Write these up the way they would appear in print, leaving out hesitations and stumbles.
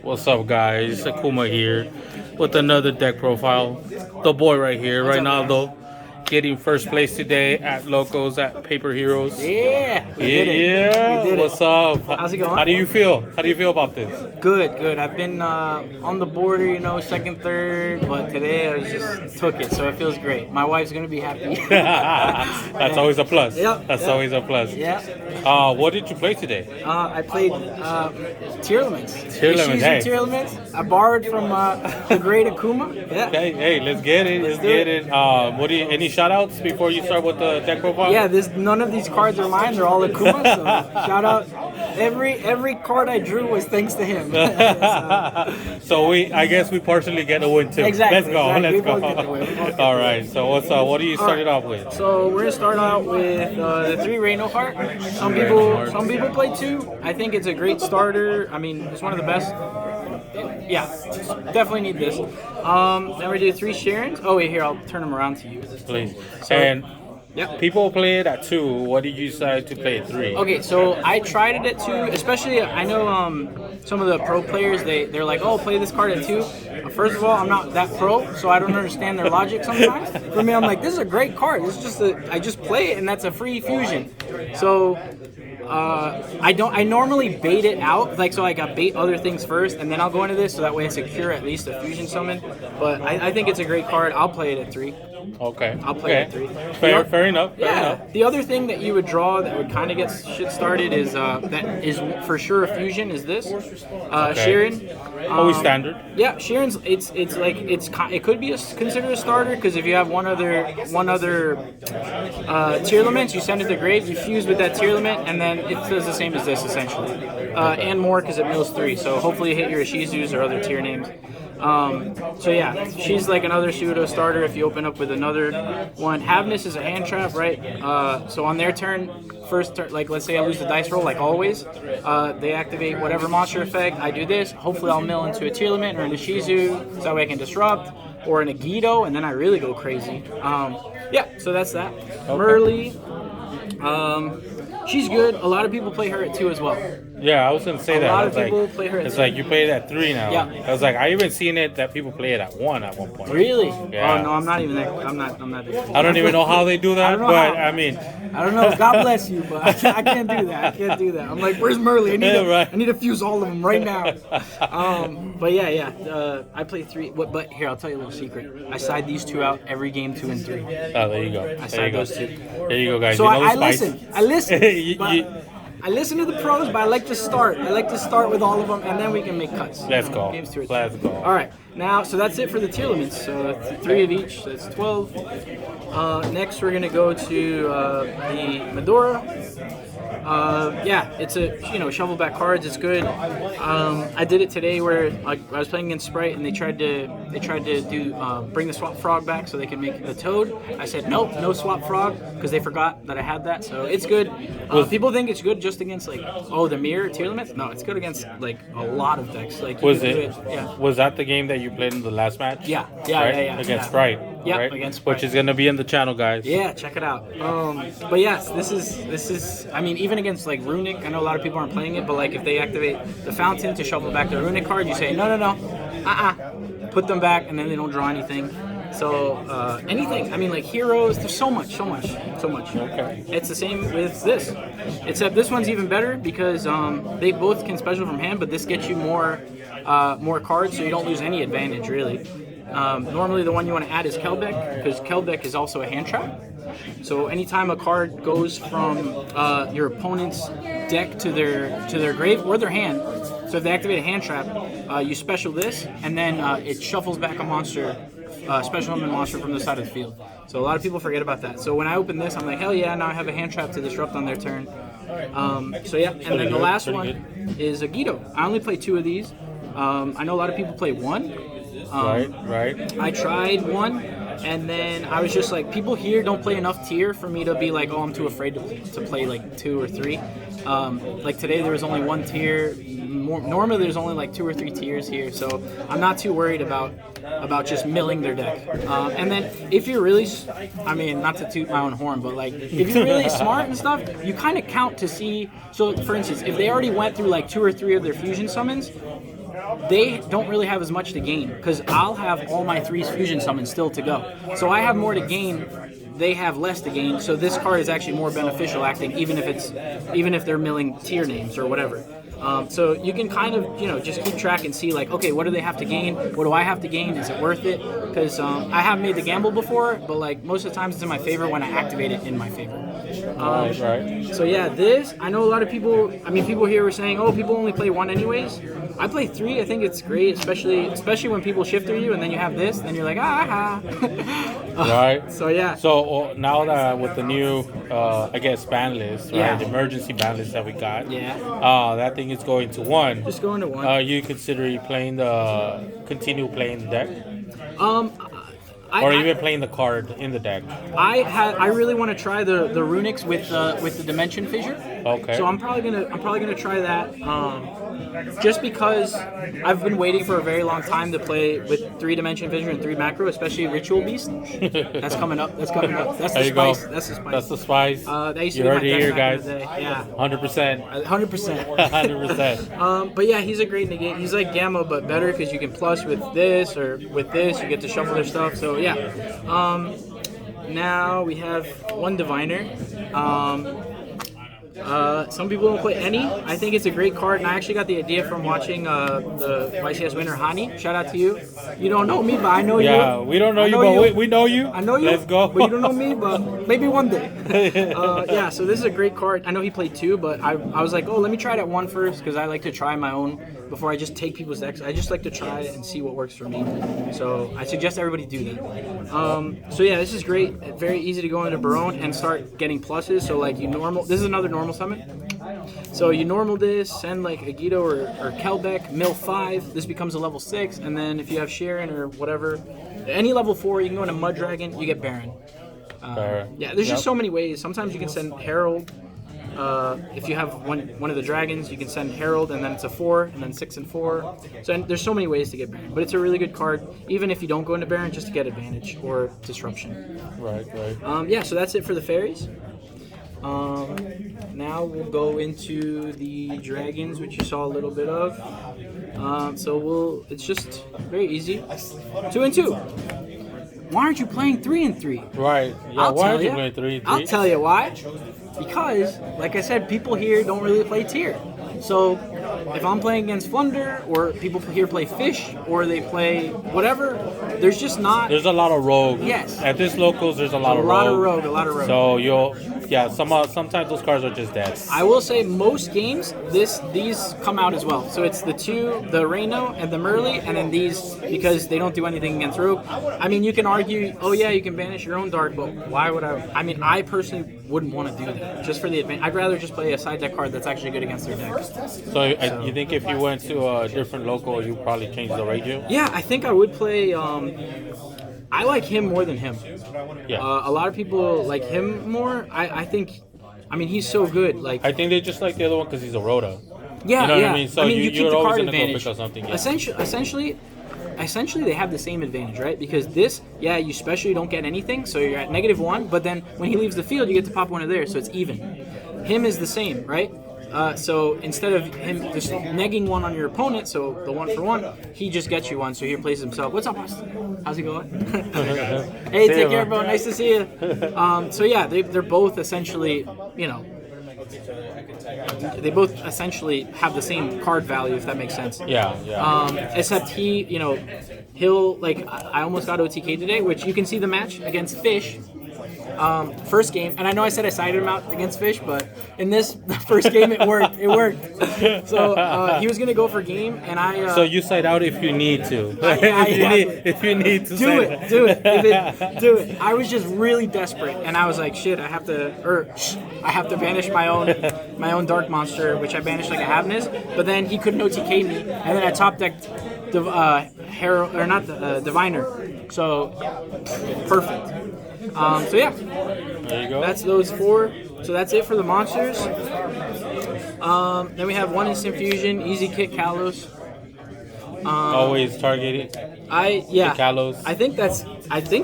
What's up, guys? Akuma here with another deck profile. The boy right here, Ronaldo, getting first place today at Locos at Paper Heroes. Yeah, we did it. Yeah, We did what's it. up? How's it going? How do you feel? How do you feel about this? Good, good. I've been on the border, second, third, but today I just took it, so it feels great. My wife's gonna be happy. That's always a plus. Yep, That's yep. always a plus. Yeah. What did you play today? I played tearlaments. Tearlaments, hey. Tearlaments. I borrowed from the great Akuma. Yeah. Hey, let's get it. Let's do get it. it. Any shout outs before you start with the deck profile? Yeah, none of these cards are mine. They're all Akuma. So shout out. Every card I drew was thanks to him. So I guess we partially get a win too. Exactly. Let's go. Exactly. Let's We go. both get the win. We both get All the right. So what do you started off with? So we're gonna start out with the 3 Reno Heart. Some people play 2. I think it's a great starter. I mean, it's one of the best. Yeah, definitely need this. Then we do 3 Sharons. Oh wait, here I'll turn them around to you. Please. So- And Yep. people play it at 2. What did you decide to play at 3? Okay, so I tried it at 2. Especially, I know some of the pro players. They're like, oh, play this card at 2. First of all, I'm not that pro, so I don't understand their logic sometimes. For me, I'm like, this is a great card. It's just I just play it, and that's a free fusion. So. I normally bait it out, so I got bait other things first, and then I'll go into this, so that way I secure at least a fusion summon. But I think it's a great card. I'll play it at 3. Okay. I'll play it at 3. Fair enough. Fair enough. The other thing that you would draw that would kind of get shit started is that is for sure a fusion is this Sharon. Always standard. Yeah, Sharon's it could be considered a starter because if you have one other tearlaments, you send it to grave, you fuse with that tearlament, and then it does the same as this essentially, and more because it mills 3. So hopefully you hit your Ishizus or other tier names. So yeah, she's like another pseudo starter if you open up with another one. Havness is a hand trap, right? So on their turn, first turn, like let's say I lose the dice roll, like always, they activate whatever monster effect. I do this. Hopefully I'll mill into a Tearlament or an Ishizu, so that way I can disrupt, or an Agido, and then I really go crazy. Yeah, so that's that. Okay. Merly, she's good. A lot of people play her at 2 as well. Yeah, I was gonna say that. A lot I of was people like, play her at it's 2. like you play it at 3 now. Yeah. I was like, I even seen it that people play it at 1 at one point. Really? Yeah. Oh no, I'm not even that. I'm not. That I don't even know how they do that, I don't know but how. I mean, I don't know. God bless you, but I can't do that. I can't do that. I'm like, where's Merly? Right. I need to fuse all of them right now. But yeah. I play 3. But here, I'll tell you a little secret. I side these 2 out every game 2 and 3. oh, there you go. I There you side go. those 2. There you go, guys. So you know the I spice. listen. I listen. You- but you- I listen to the pros, but I like to start. I like to start with all of them, and then we can make cuts. Let's go. Games 2 or 3. Let's go. All right. Now, so that's it for the tearlaments. So 3 of each. That's 12. Next, we're gonna go to the Medora. It's a shovel back cards. It's good. I did it today where I was playing against Sprite and they tried to do bring the swap frog back so they can make the toad. I said nope, no swap frog because they forgot that I had that. So it's good. People think it's good just against the mirror tearlaments. No, it's good against a lot of decks. Was it? Yeah. Was that the game that you played in the last match? Yeah. Right? Yeah. Against Sprite. Yeah, right? against Sprite. Which is gonna be in the channel, guys. Yeah, check it out. But yes, this is. I mean, even against Runic, I know a lot of people aren't playing it, but if they activate the fountain to shuffle back the Runic card, you say no, put them back, and then they don't draw anything. So anything. I mean, heroes. There's so much. Okay. It's the same with this, except this one's even better because they both can special from hand, but this gets you more cards, so you don't lose any advantage really. Normally the one you want to add is Kelbeck, because Kelbeck is also a hand trap. So anytime a card goes from your opponent's deck to their grave or their hand, so if they activate a hand trap, you special this, and then it shuffles back a monster, special summon monster from the side of the field. So a lot of people forget about that. So when I open this, I'm like, hell yeah, now I have a hand trap to disrupt on their turn. And then the last one is a Guido. I only play 2 of these. I know a lot of people play 1. Right. I tried 1, and then I was just people here don't play enough tier for me to be I'm too afraid to play 2 or 3. Today there was only 1 tier. Normally there's only 2 or 3 tiers here, so I'm not too worried about just milling their deck. And then if you're really, not to toot my own horn, but if you're really smart and stuff, you kind of count to see. So for instance, if they already went through 2 or 3 of their fusion summons, they don't really have as much to gain because I'll have all my 3 fusion summons still to go. So I have more to gain. They have less to gain. So this card is actually more beneficial acting, even if they're milling tier names or whatever. So you can kind of, just keep track and see like, okay, what do they have to gain? What do I have to gain? Is it worth it? Because I have made the gamble before, but like most of the times it's in my favor when I activate it in my favor. Right. So yeah, this, I know a lot of people, people here were saying, oh, people only play 1 anyways. I play 3. I think it's great, especially when people shifter you and then you have this, then you're like, Right. So yeah. So now that with the new, I guess, ban list, right? Yeah. The emergency ban list that we got. Yeah. That thing is going to 1. Just going to 1. You consider continue playing the deck? I Even playing the card in the deck. I really want to try the runics with the dimension fissure. Okay. So I'm probably gonna try that. Just because I've been waiting for a very long time to play with 3-dimension fissure and 3 macro, especially Ritual Beast. That's coming up. That's the spice. That's the spice. That's the spice. That used to You're be my already deck here, back in guys. the day. Yeah. 100%. 100%. 100%. But yeah, he's a great negate. He's like Gamma, but better because you can plus with this or with this. You get to shuffle their stuff. So yeah. Now we have 1 diviner. Some people don't play any. I think it's a great card, and I actually got the idea from watching the YCS winner Hani. Shout out to you. You don't know me, but I know you. Yeah, we don't know you, but we know you. I know you. Let's go. But you don't know me, but maybe one day. Yeah, so this is a great card. I know he played 2, but I was like, oh, let me try it at 1 first because I like to try my own before I just take people's decks. I just like to try it and see what works for me. So I suggest everybody do that. So yeah, this is great. Very easy to go into Barone and start getting pluses. So like this is another normal summon. So you normal this, send like Agito or Kelbeck, mill 5. This becomes a level 6, and then if you have Sharon or whatever, any level 4, you can go into Mud Dragon. You get Baron. Yeah, there's just so many ways. Sometimes you can send Herald. If you have one of the dragons, you can send Herald, and then it's a 4, and then 6 and 4. So there's so many ways to get Baron, but it's a really good card, even if you don't go into Baron, just to get advantage or disruption. Right. Yeah, so that's it for the fairies. Now we'll go into the dragons, which you saw a little bit of. It's just very easy. 2 and 2. Why aren't you playing 3 and 3? Right. Yeah, why aren't you playing 3 and 3? I'll tell you why. Because, like I said, people here don't really play tier. So if I'm playing against Flunder, or people here play Fish, or they play whatever, there's just not... There's a lot of rogue. Yes. At this locals, there's a lot of rogue. A lot of rogue. So sometimes those cards are just dead. I will say most games, these come out as well. So it's the 2, the Reno and the Merly, and then these, because they don't do anything against rogue. I mean, you can argue, oh yeah, you can banish your own dark, but why would I? I mean, I personally wouldn't want to do that, just for the advantage. I'd rather just play a side deck card that's actually good against their deck. So you think if you went to a different local, you'd probably change the radio? Yeah, I think I would play... I like him more than him. Yeah. A lot of people like him more. I think... I mean, he's so good. Like, I think they just like the other one because he's a Rhoda. Yeah, you know yeah. what I mean? So you keep you're the always card going to go advantage. pick up something. Yeah. Essentially, they have the same advantage, right? Because this, yeah, you especially don't get anything, so you're at -1. But then when he leaves the field, you get to pop one of theirs, so it's even. Him is the same, right? So instead of him just negging one on your opponent, so the 1 for 1, he just gets you one. So he replaces himself. What's up, Austin? How's it going? Hey, take care, bro. Nice to see you. So yeah, they're both essentially, they both essentially have the same card value, if that makes sense. Yeah. Except he'll like, I almost got OTK today, which you can see the match against Fish. First game, and I know I said I sided him out against Fish, but in this first game it worked. So he was gonna go for game, and I. So you side out if you need to. If you need to. Do it. Do it. I was just really desperate, and I was like, shit, I have to banish my own dark monster, which I banished like a Havness, but then he couldn't OTK me, and then I top decked Herald, or not the Diviner. So perfect. So yeah, there you go. That's those 4. So that's it for the monsters. Then we have 1 instant fusion, easy kick Kalos. Always targeted. The Kalos. I think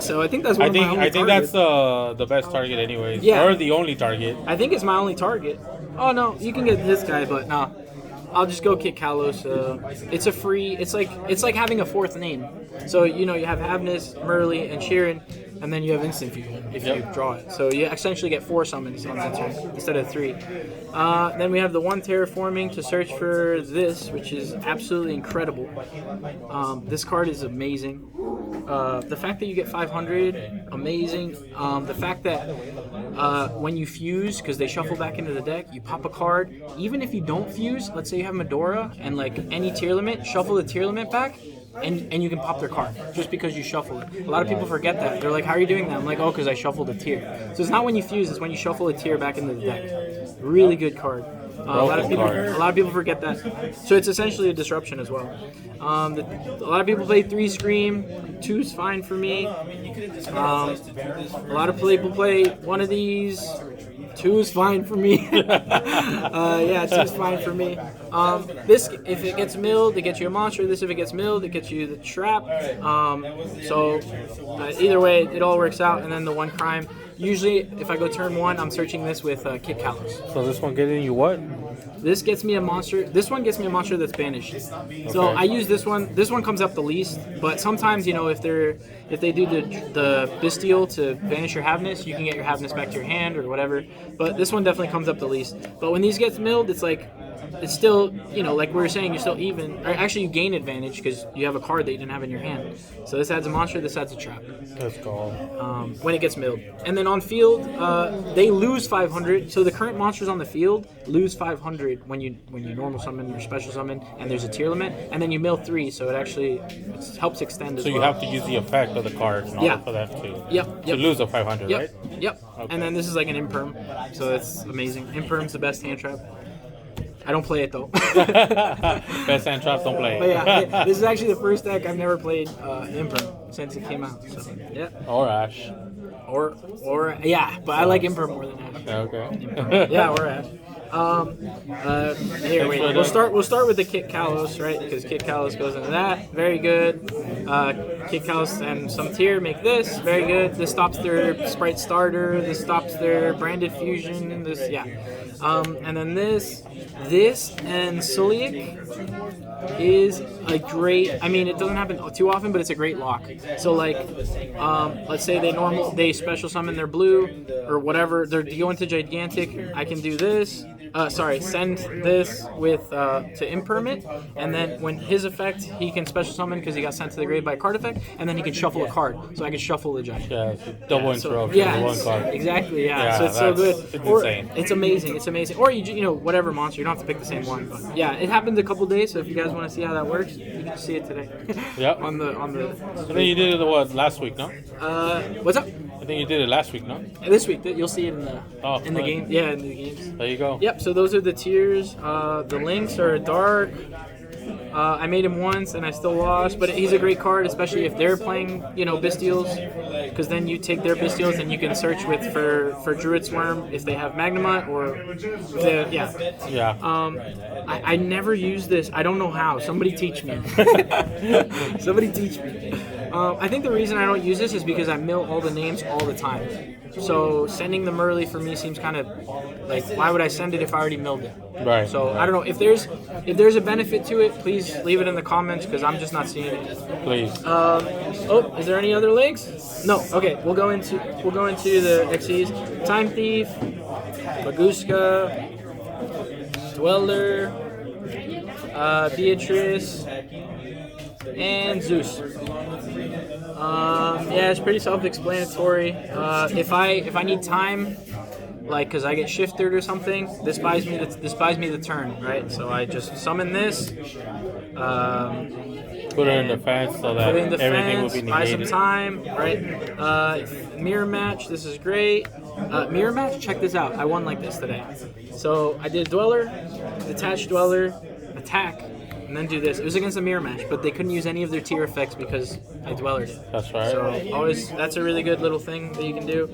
so. I think that's one of my only I think targets. that's the best target anyways. Yeah. Or the only target. I think it's my only target. Oh no, you can get this guy, but no. I'll just go Kit Kalos. It's a free. It's like having a fourth name. So you have Havnis, Murley, and Sheeran, and then you have instant fusion if you draw it. So you essentially get 4 summons on that turn instead of 3. Then we have the 1 terraforming to search for this, which is absolutely incredible. This card is amazing. The fact that you get 500, amazing. The fact that when you fuse, because they shuffle back into the deck, you pop a card. Even if you don't fuse, let's say you have Medora and like any tier limit, shuffle the tier limit back, and you can pop their card just because you shuffle it. A lot of people forget that. They're like, how are you doing that? I'm like, oh, because I shuffled a tier. So it's not when you fuse, it's when you shuffle a tier back into the deck. Really good card. A lot of people forget that. So it's essentially a disruption as well. A lot of people play 3 Scream. 2's fine for me. A lot of people play one of these. 2 is fine for me. 2 is fine for me. This, if it gets milled, it gets you a monster. This, if it gets milled, it gets you the trap. Either way, it all works out. And then the 1 crime. Usually, if I go turn 1, I'm searching this with Kit Kalos. So this one getting you what? This gets me a monster. This one gets me a monster that's banished. So I use this one. This one comes up the least. But sometimes, if they do the Bestial to banish your Havnis, you can get your Havnis back to your hand or whatever. But this one definitely comes up the least. But when these get milled, it's still, like we were saying, you're still even. Or actually, you gain advantage because you have a card that you didn't have in your hand. So this adds a monster, this adds a trap. Let's go. When it gets milled. And then on field, they lose 500. So the current monsters on the field lose 500 when you normal summon or special summon, and there's a tier limit. And then you mill 3, so it helps extend as well. So you have to use the effect of the cards in order for that to lose a 500, right? Yep. Okay. And then this is like an Imperm, so it's amazing. Imperm's the best hand trap. I don't play it though. Best hand traps don't play. But this is actually the first deck I've never played Imperm since it came out. So yeah. Or Ash. Or but I like Imperm more than Ash. Okay. Or Ash. We'll start with the Kit Kalos, right? Because Kit Kalos goes into that. Very good. Kit Kalos and some tier make this. Very good. This stops their Sprite Starter. This stops their Branded Fusion. And then this and Suliak is a great. I mean, it doesn't happen too often, but it's a great lock. So let's say they special summon their blue or whatever. They're going to gigantic. I can do this. Send this with to impermit, and then when his effect, he can special summon because he got sent to the grave by a card effect, and then he can shuffle a card, so I can shuffle the giant. Yeah, double interruption, one card. Exactly. Yeah, so it's so good. It's insane. It's amazing. It's amazing. Or whatever monster, you don't have to pick the same one. But yeah, it happened a couple days, so if you guys want to see how that works, you can just see it today. Yep. on the. I think you did it last week, no? What's up? I think you did it last week, no? This week, you'll see it in the game. Yeah, in the games. There you go. Yep. So those are the tiers. The links are dark. I made him once and I still lost, but he's a great card, especially if they're playing, Bestials, because then you take their Bestials and you can search for Druid Swarm if they have Magnemite or I never use this. I don't know how. Somebody teach me. Somebody teach me. I think the reason I don't use this is because I mill all the names all the time. So sending the Murley for me seems kind of like, why would I send it if I already milled it? Right. So I don't know if there's a benefit to it. Please leave it in the comments because I'm just not seeing it. Please. Is there any other links? No. Okay. We'll go into the XEs. Time Thief, Baguska, Dweller, Beatrice, and Zeus. It's pretty self-explanatory. If I need time, because I get shifted or something, this buys me the turn, right? So I just summon this. Put it in defense so that everything will be negated. Buy some time, right? Mirror match. This is great. Mirror match. Check this out. I won like this today. So I did Dweller, detach Dweller, attack. And then do this. It was against a mirror match, but they couldn't use any of their tier effects because I dwellered it. That's right. So that's a really good little thing that you can do.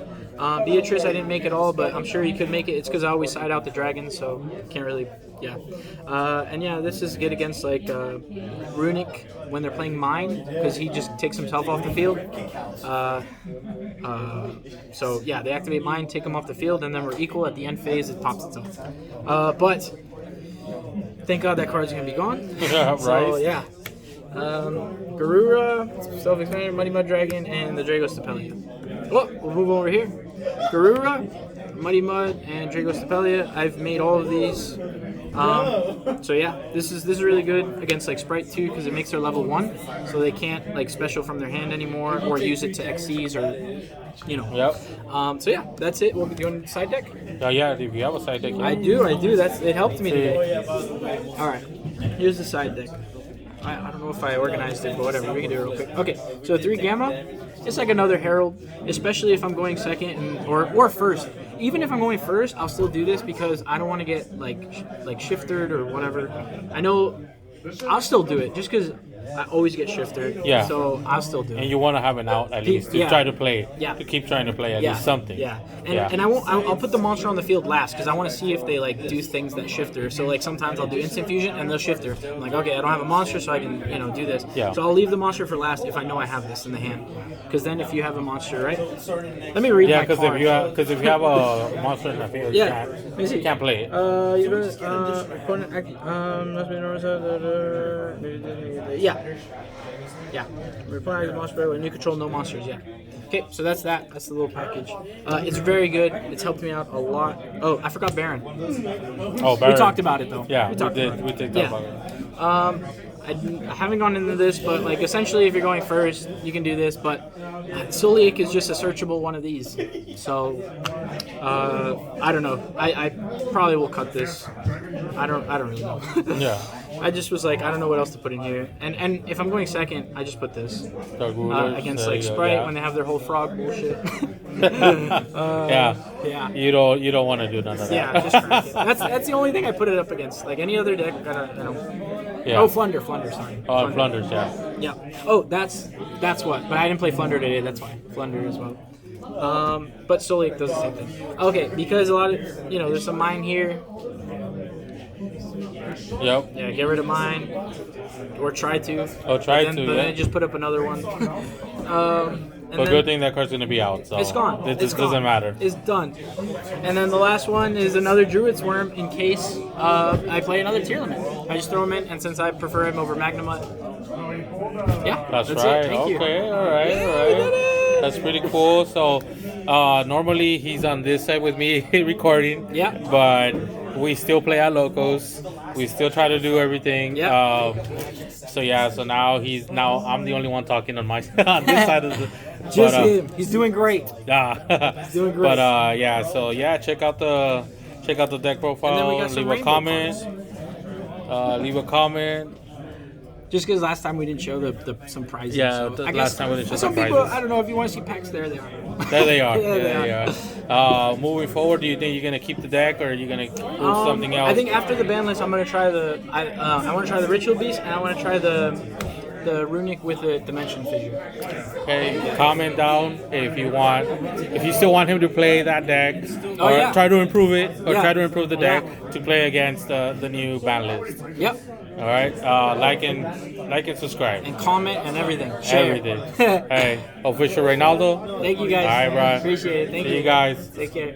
Beatrice, I didn't make it all, but I'm sure you could make it. It's because I always side out the dragons, so can't really, this is good against Runic when they're playing Mine, because he just takes himself off the field. They activate Mine, take him off the field, and then we're equal at the end phase. It pops itself. But Thank God that card's gonna be gone. Yeah, So right. yeah. Garura, self-expanded, Muddy Mud Dragon, and the Drago Stapelia. Well, we'll move over here. Garura, Muddy Mud, and Drago Stapelia. I've made all of these. So yeah, this is really good against like Sprite too because it makes their level 1, so they can't like special from their hand anymore or use it to XCs or Yep. So yeah, that's it. We'll be doing side deck. Yeah, if you have a side deck. I do. It helped me today. All right, here's the side deck. I don't know if I organized it, but whatever. We can do it real quick. Okay, so 3 Gamma. It's like another Herald, especially if I'm going second or first. Even if I'm going first, I'll still do this because I don't want to get like shifted or whatever. I know I'll still do it just because I always get shifted. Yeah. So I'll still do it. And you want to have an out at least to Yeah. try to play. Yeah. To keep trying to play at Yeah, least something. Yeah, and I won't. I'll put the monster on the field last because I want to see if they like do things that shifter. So like sometimes I'll do instant fusion and they'll shifter. I'm like, okay, I don't have a monster, so I can do this. Yeah. So I'll leave the monster for last if I know I have this in the hand. Because then if you have a monster, right? Let me read Yeah, my card. because if you have a monster in the field, Yeah. Let me see. you can't play it. Opponent must be yeah. Yeah. Reply to monster when you control no monsters, yeah. Okay, so that's that. That's the little package. It's very good. It's helped me out a lot. Oh, I forgot Baron. Oh, Baron. We talked about it though. Yeah, we talked about we it. did Yeah. talk about it. I haven't gone into this, but like essentially, if you're going first, you can do this. But Soliak is just a searchable one of these, so I don't know. I probably will cut this. I don't really know. Yeah. I just was like, I don't know what else to put in here. And if I'm going second, I just put this against like Sprite when they have their whole frog bullshit. Yeah. Yeah. You don't want to do none of that. Yeah, just crank it. That's the only thing I put it up against. Like any other deck, Yeah. Oh, Flunder, sorry. Oh, Flunders, yeah. Yeah. Oh, that's what. But I didn't play Flunder today. That's fine. Flunder as well. But Soliak does the same thing. Okay, because a lot of there's some mine here. Yep. Yeah, get rid of mine, or try to. Oh, try But to. then Yeah. I just put up another one. But good thing that card's gonna be out, so It's gone. It It's doesn't gone. matter. It's done. And then the last one is another Druid's Worm in case I play another Tearlament. I just throw him in, and since I prefer him over Magnamut, yeah, That's it. right. Thank you. Okay. All right. That's pretty cool. So normally he's on this side with me recording. Yeah. But we still play at locos. We still try to do everything. Yeah. So now I'm the only one talking on my on this side of the. Just him. He's doing great. Yeah. He's doing great. But check out the deck profile. And then we got some leave a rainbow comment. Leave a comment. Just because last time we didn't show some prizes. Yeah, so the I last guess time we didn't show some some people, prizes. I don't know if you want to see packs. There they are. There they are. Yeah, There they are. Moving forward, do you think you're gonna keep the deck, or are you gonna do something else? I think after the ban list, I'm gonna try I want to try the Ritual Beast, and I want to try the Runic with the Dimension Fissure. Okay, comment down if you still want him to play that deck, or yeah. try to improve it, or Yeah. try to improve the deck Yeah. to play against the new ban list. Yep. All right, like and subscribe. And comment and everything. Share. Everything. Hey, official Reynaldo. Thank you guys. All right, bro. Appreciate it. Thank See you. you guys. Take care.